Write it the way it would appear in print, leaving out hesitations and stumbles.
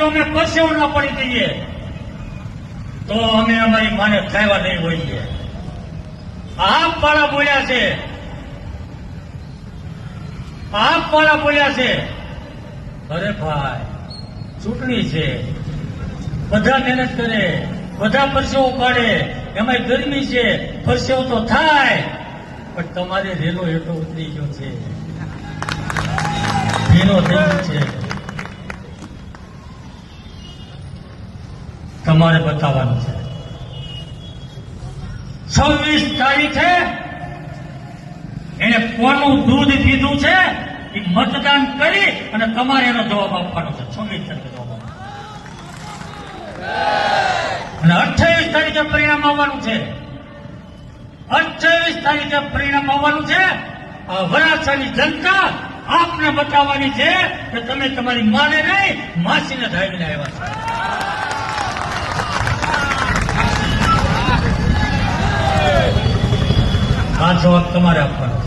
અમે પરસેવો ના પડી જઈએ તો અમે અમારી માને ખાવા નહીં હોઈએ. આપ વાળા બોલ્યા છે, આપ વાળા બોલ્યા છે. અરે ભાઈ, ચૂંટણી છે, બધા મહેનત કરે, બધા પરસેવો પાડે, એમાં ગરમી છે, પરસેવો તો થાય, પણ તમારે રેલો એટલો ઉતરી ગયો છે, ભીનો થઈ ગયો છે. તમારે બતાવવાનું છે. 26 તારીખે એને કોનું દૂધ પીધું છે એ મતદાન કરી અને તમારે એનો જવાબ આપવાનો છે. 26 તારીખે જવાબ આપવાનો અને 28 તારીખે પરિણામ આવવાનું છે. 28 તારીખે પરિણામ આવવાનું છે. આ વરાછાની જનતા આપને બતાવવાની છે કે તમે તમારી માને નહીં, માસીને ધાવીને આવ્યા છે. આ જવાબ તમારે આપવાનો.